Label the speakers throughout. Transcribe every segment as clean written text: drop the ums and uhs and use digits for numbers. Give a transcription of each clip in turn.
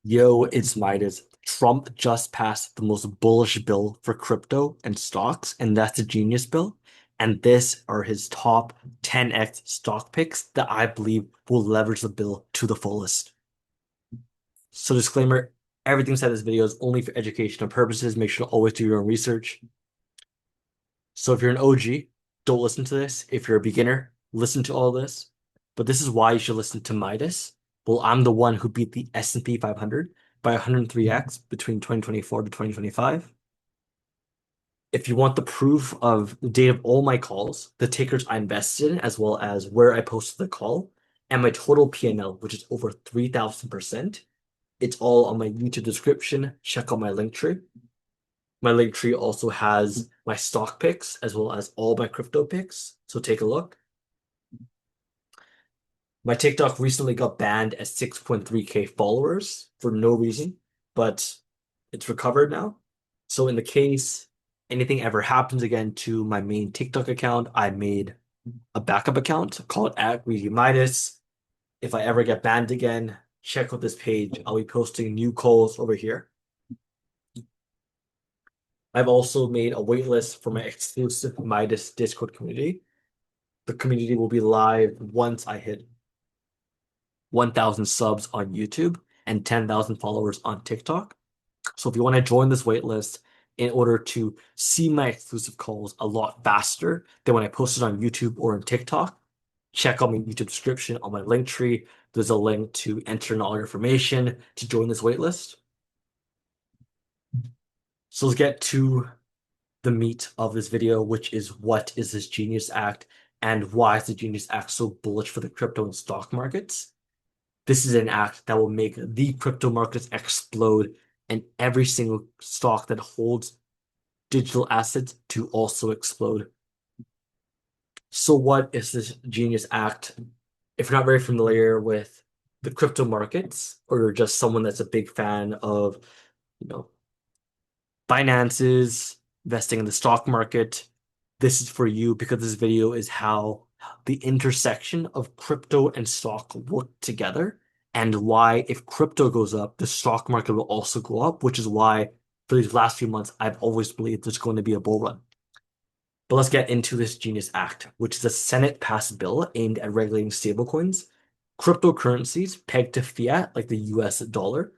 Speaker 1: Yo, it's Midas. Trump just passed the most bullish bill for crypto and stocks, and that's the Genius Bill. And this are his top 10x stock picks that I believe will leverage the bill to the fullest. So disclaimer, everything said in this video is only for educational purposes. Make sure to always do your own research. So if you're an OG, don't listen to this. If you're a beginner, listen to all this. But this is why you should listen to Midas. Well, I'm the one who beat the S&P 500 by 103x between 2024 to 2025. If you want the proof of the date of all my calls, the tickers I invested in, as well as where I posted the call, and my total PNL, which is over 3,000%, it's all on my YouTube description. Check out my link tree. My link tree also has my stock picks as well as all my crypto picks. So take a look. My TikTok recently got banned at 6.3K followers for no reason, but it's recovered now. So in the case anything ever happens again to my main TikTok account, I made a backup account called @greedymidas. If I ever get banned again, check out this page. I'll be posting new calls over here. I've also made a waitlist for my exclusive Midas Discord community. The community will be live once I hit 1,000 subs on YouTube and 10,000 followers on TikTok. So if you want to join this waitlist in order to see my exclusive calls a lot faster than when I post it on YouTube or on TikTok, check out my YouTube description on my link tree. There's a link to enter in all your information to join this waitlist. So let's get to the meat of this video, which is what is this Genius Act and why is the Genius Act so bullish for the crypto and stock markets? This is an act that will make the crypto markets explode and every single stock that holds digital assets to also explode. So what is this Genius Act? If you're not very familiar with the crypto markets, or you're just someone that's a big fan of, you know, finances, investing in the stock market, this is for you because this video is how the intersection of crypto and stock work together and why if crypto goes up, the stock market will also go up, which is why for these last few months, I've always believed there's going to be a bull run. But let's get into this Genius Act, which is a Senate passed bill aimed at regulating stablecoins, cryptocurrencies pegged to fiat like the US dollar,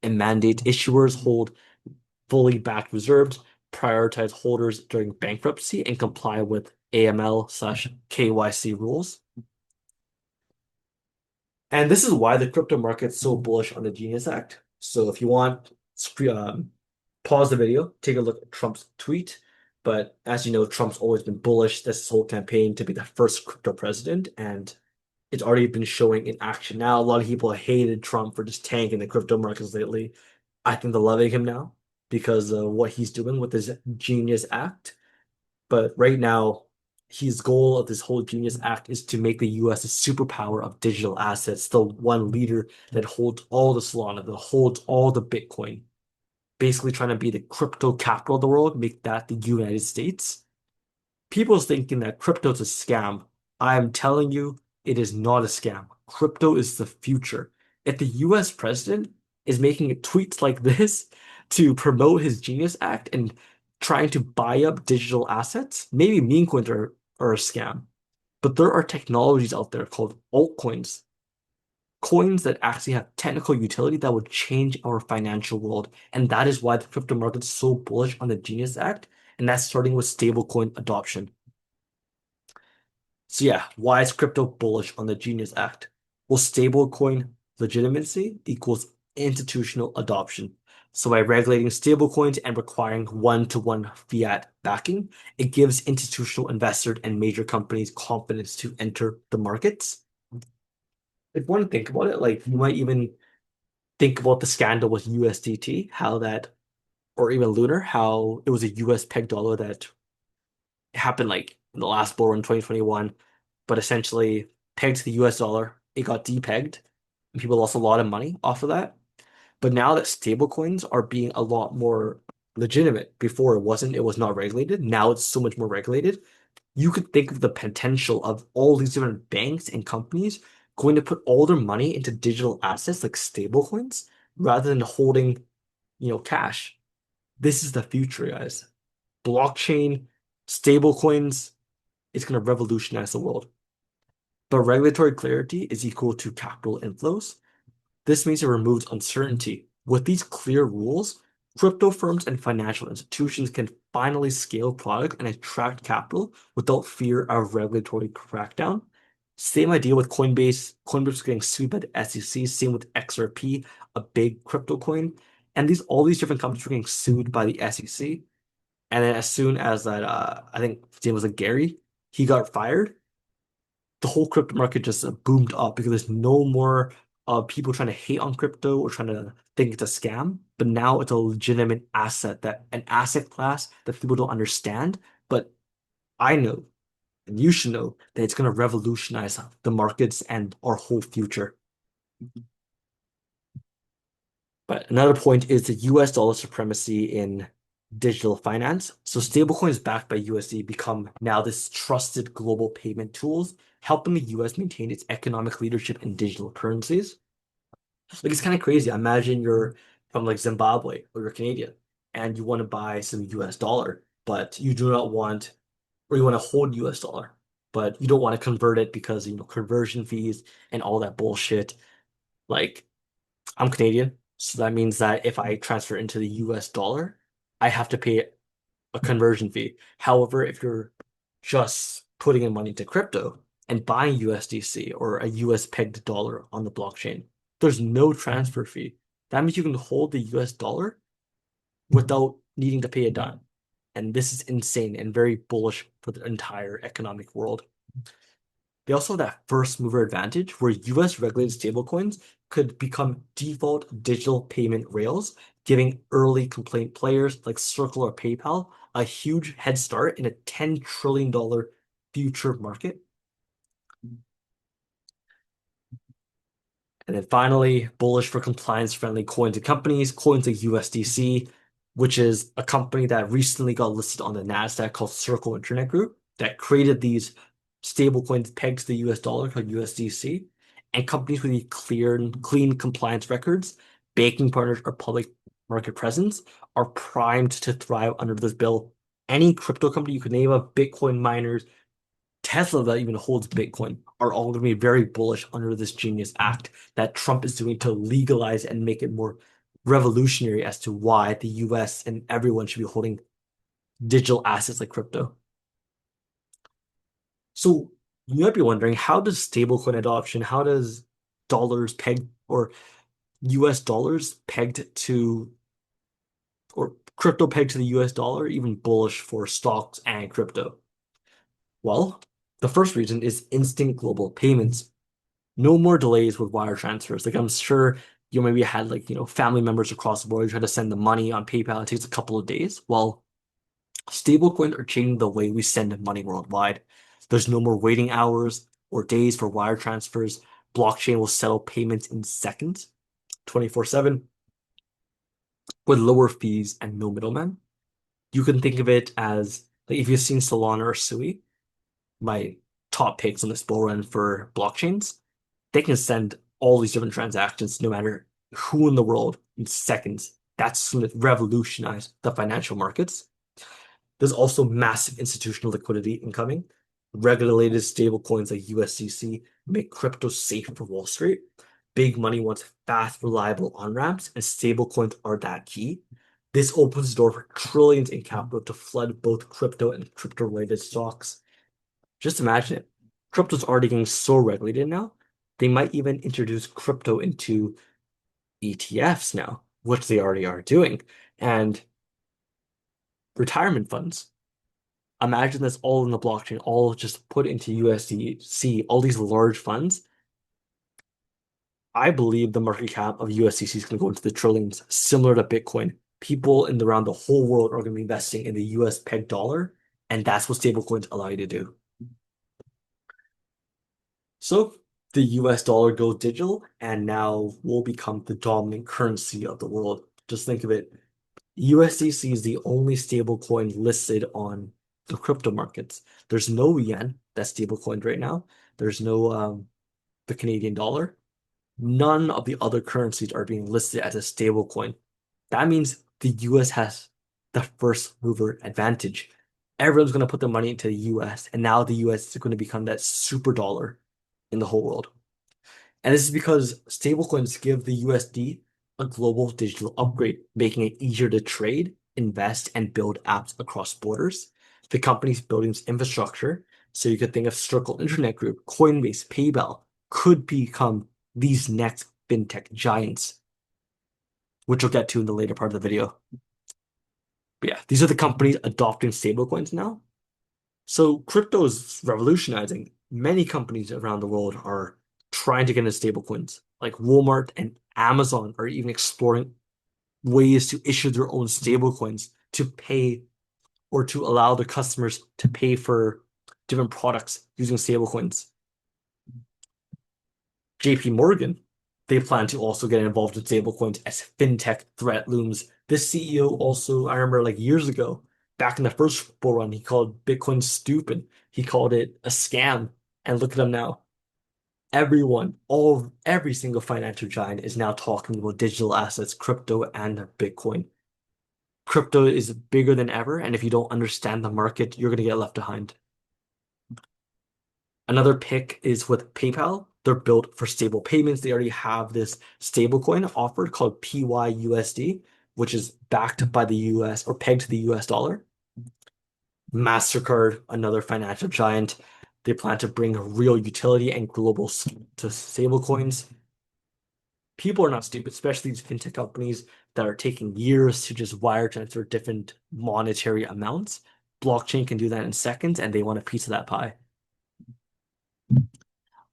Speaker 1: and mandate issuers hold fully backed reserves, prioritize holders during bankruptcy, and comply with AML/KYC rules. And this is why the crypto market's so bullish on the Genius Act. So if you want, pause the video, take a look at Trump's tweet. But as you know, Trump's always been bullish this whole campaign to be the first crypto president, and it's already been showing in action now. A lot of people hated Trump for just tanking the crypto markets lately. I think they're loving him now because of what he's doing with his Genius Act. But right now, his goal of this whole Genius Act is to make the US a superpower of digital assets, the one leader that holds all the Solana, that holds all the Bitcoin, basically trying to be the crypto capital of the world, make that the United States. People's thinking that crypto is a scam. I'm telling you, it is not a scam. Crypto is the future. If the US president is making tweets like this to promote his Genius Act and trying to buy up digital assets, maybe meme coins are a scam. But there are technologies out there called altcoins, coins that actually have technical utility that would change our financial world. And that is why the crypto market is so bullish on the Genius Act. And that's starting with stablecoin adoption. So yeah, why is crypto bullish on the Genius Act? Well, stablecoin legitimacy equals institutional adoption. So by regulating stablecoins and requiring one-to-one fiat backing, it gives institutional investors and major companies confidence to enter the markets. If one think about it, like you might even think about the scandal with USDT, how that, or even Lunar, how it was a US peg dollar that happened like in the last bull run in 2021, but essentially pegged to the US dollar, it got depegged, and people lost a lot of money off of that. But now that stablecoins are being a lot more legitimate, before it wasn't, it was not regulated. Now it's so much more regulated. You could think of the potential of all these different banks and companies going to put all their money into digital assets like stablecoins rather than holding, cash. This is the future, guys. Blockchain, stablecoins, it's going to revolutionize the world. But regulatory clarity is equal to capital inflows. This means it removes uncertainty. With these clear rules, crypto firms and financial institutions can finally scale product and attract capital without fear of regulatory crackdown. Same idea with Coinbase. Coinbase getting sued by the SEC. Same with XRP, a big crypto coin. And all these different companies were getting sued by the SEC. And then as soon as that, I think his name was like Gary, he got fired, the whole crypto market just boomed up because there's no more people trying to hate on crypto or trying to think it's a scam. But now it's a legitimate asset, that an asset class that people don't understand. But I know, and you should know, that it's going to revolutionize the markets and our whole future. But another point is the US dollar supremacy in digital finance. So stablecoins backed by USD become now this trusted global payment tools, helping the US maintain its economic leadership in digital currencies. Like it's kind of crazy. Imagine you're from like Zimbabwe or you're Canadian and you want to buy some US dollar, but you do not want, or you want to hold US dollar, but you don't want to convert it because, conversion fees and all that bullshit. Like I'm Canadian, so that means that if I transfer into the US dollar, I have to pay a conversion fee. However, if you're just putting in money to crypto and buying USDC or a US pegged dollar on the blockchain, there's no transfer fee. That means you can hold the US dollar without needing to pay a dime. And this is insane and very bullish for the entire economic world. They also have that first mover advantage where US regulated stablecoins could become default digital payment rails, giving early complaint players like Circle or PayPal a huge head start in a $10 trillion future market. And then finally, bullish for compliance-friendly coins and companies, coins like USDC, which is a company that recently got listed on the NASDAQ called Circle Internet Group that created these stablecoins pegged to the US dollar called USDC, and companies with these clean compliance records, banking partners, or public market presence are primed to thrive under this bill. Any crypto company you could name of, Bitcoin miners, Tesla that even holds Bitcoin, are all going to be very bullish under this genius act that Trump is doing to legalize and make it more revolutionary as to why the US and everyone should be holding digital assets like crypto. So you might be wondering, how does stablecoin adoption, how does dollars pegged or US dollars pegged to or crypto pegged to the US dollar even bullish for stocks and crypto? Well, the first reason is instant global payments. No more delays with wire transfers. Like I'm sure you maybe had like, family members across the world, you try to send the money on PayPal. It takes a couple of days. Well, stablecoins are changing the way we send money worldwide. There's no more waiting hours or days for wire transfers. Blockchain will settle payments in seconds, 24/7, with lower fees and no middleman. You can think of it as like if you've seen Solana or Sui, my top picks on this bull run for blockchains, they can send all these different transactions no matter who in the world in seconds. That's going to revolutionize the financial markets. There's also massive institutional liquidity incoming. Regulated stablecoins like USDC make crypto safe for Wall Street. Big money wants fast, reliable on-ramps, and stablecoins are that key. This opens the door for trillions in capital to flood both crypto and crypto-related stocks. Just imagine it. Crypto's already getting so regulated now. They might even introduce crypto into ETFs now, which they already are doing. And retirement funds. Imagine this all in the blockchain, all just put into USDC, all these large funds. I believe the market cap of USDC is going to go into the trillions, similar to Bitcoin. People around the whole world are going to be investing in the US peg dollar, and that's what stablecoins allow you to do. So the US dollar goes digital and now will become the dominant currency of the world. Just think of it. USDC is the only stable coin listed on the crypto markets. There's no yen that's stable coined right now. There's no the Canadian dollar. None of the other currencies are being listed as a stablecoin. That means the US has the first mover advantage. Everyone's going to put their money into the US, and now the US is going to become that super dollar in the whole world. And this is because stablecoins give the USD a global digital upgrade, making it easier to trade, invest, and build apps across borders. The company's building this infrastructure, so you could think of Circle Internet Group, Coinbase, PayPal could become these next fintech giants, which we'll get to in the later part of the video. But yeah, these are the companies adopting stablecoins now. So crypto is revolutionizing. Many companies around the world are trying to get into stablecoins. Like Walmart and Amazon are even exploring ways to issue their own stablecoins to pay or to allow the customers to pay for different products using stablecoins. JP Morgan, they plan to also get involved in stablecoins as fintech threat looms. This CEO also, I remember like years ago, back in the first bull run, he called Bitcoin stupid. He called it a scam. And look at him now. Every single financial giant is now talking about digital assets, crypto, and Bitcoin. Crypto is bigger than ever, and if you don't understand the market, you're going to get left behind. Another pick is with PayPal. They're built for stable payments. They already have this stablecoin offered called PYUSD, which is backed by the US or pegged to the US dollar. MasterCard, another financial giant, they plan to bring real utility and global to stablecoins. People are not stupid, especially these fintech companies that are taking years to just wire transfer different monetary amounts. Blockchain can do that in seconds, and they want a piece of that pie.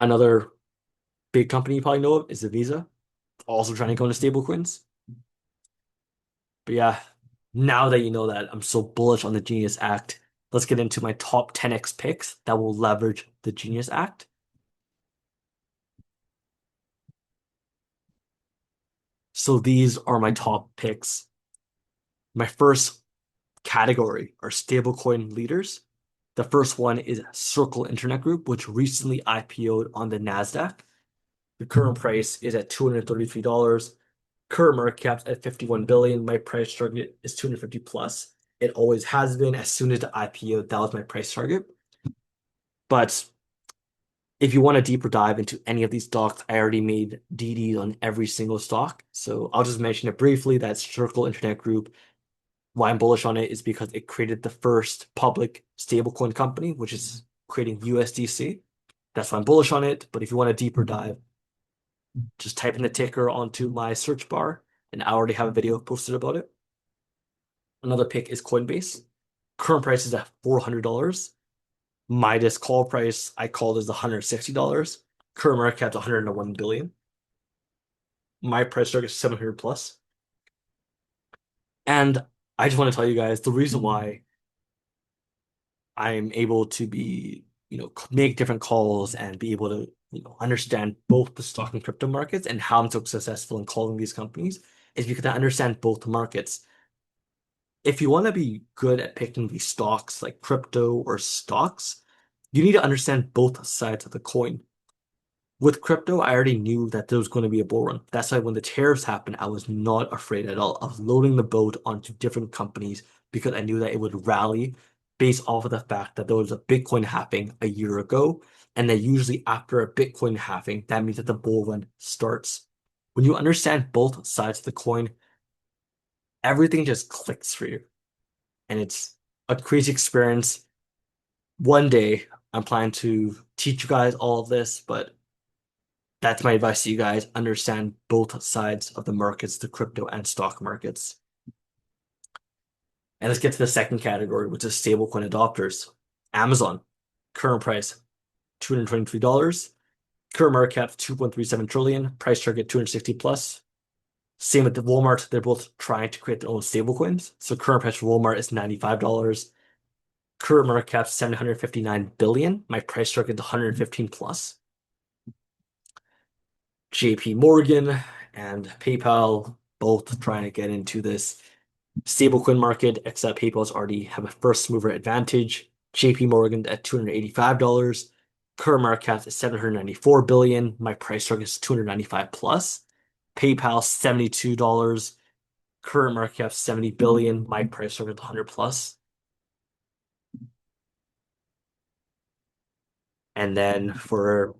Speaker 1: Another big company you probably know of is the Visa, also trying to go into stablecoins. But yeah, now that you know that, I'm so bullish on the Genius Act. Let's get into my top 10x picks that will leverage the Genius Act. So these are my top picks. My first category are stablecoin leaders. The first one is Circle Internet Group, which recently IPO'd on the NASDAQ. The current price is at $233. Current market cap's at 51 billion. My price target is 250 plus. It always has been. As soon as the IPO, that was my price target. But if you want a deeper dive into any of these stocks, I already made DDs on every single stock. So I'll just mention it briefly. That's Circle Internet Group. Why I'm bullish on it is because it created the first public stablecoin company, which is creating USDC. That's why I'm bullish on it. But if you want a deeper dive, just type in the ticker onto my search bar, and I already have a video posted about it. Another pick is Coinbase. Current price is at $400. Midas call price, I called is $160. Current market cap is 101 billion. My price target is 700 plus. And I just want to tell you guys the reason why I'm able to be, make different calls and be able to, understand both the stock and crypto markets and how I'm so successful in calling these companies is because I understand both markets. If you want to be good at picking these stocks like crypto or stocks, you need to understand both sides of the coin. With crypto, I already knew that there was going to be a bull run. That's why when the tariffs happened, I was not afraid at all of loading the boat onto different companies because I knew that it would rally based off of the fact that there was a Bitcoin halving a year ago. And that usually after a Bitcoin halving, that means that the bull run starts. When you understand both sides of the coin, everything just clicks for you. And it's a crazy experience. One day, I'm planning to teach you guys all of this, but that's my advice to you guys. Understand both sides of the markets, the crypto and stock markets. And let's get to the second category, which is stablecoin adopters. Amazon, current price $223. Current market cap 2.37 trillion. Price target 260 plus. Same with the Walmart. They're both trying to create their own stablecoins. So current price for Walmart is $95. Current market cap 759 billion. My price target is 115 plus. JP Morgan and PayPal both trying to get into this stablecoin market, except PayPal's already have a first mover advantage. JP Morgan at $285. Current market cap is 794 billion. My price target is 295 plus. PayPal $72. Current market cap 70 billion. My price target is 100 plus. And then for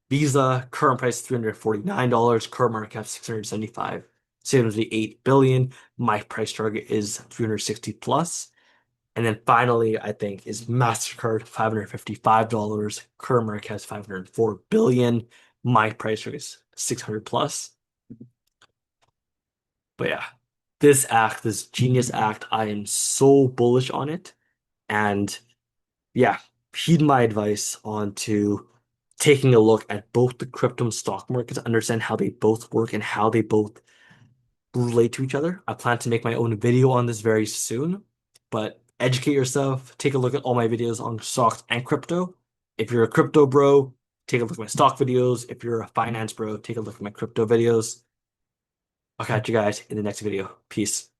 Speaker 1: Visa, current price $349. Current market cap 675. 78 billion. My price target is 360 plus. And then finally, I think is MasterCard, $555. Current market cap is 504 billion. My price target is 600 plus. But yeah, this act, this Genius Act, I am so bullish on it. And yeah, heed my advice on to taking a look at both the crypto and stock markets, understand how they both work and how they both relate to each other. I plan to make my own video on this very soon, but educate yourself, take a look at all my videos on stocks and crypto. If you're a crypto bro, take a look at my stock videos. If you're a finance bro, take a look at my crypto videos. I'll catch you guys in the next video. Peace.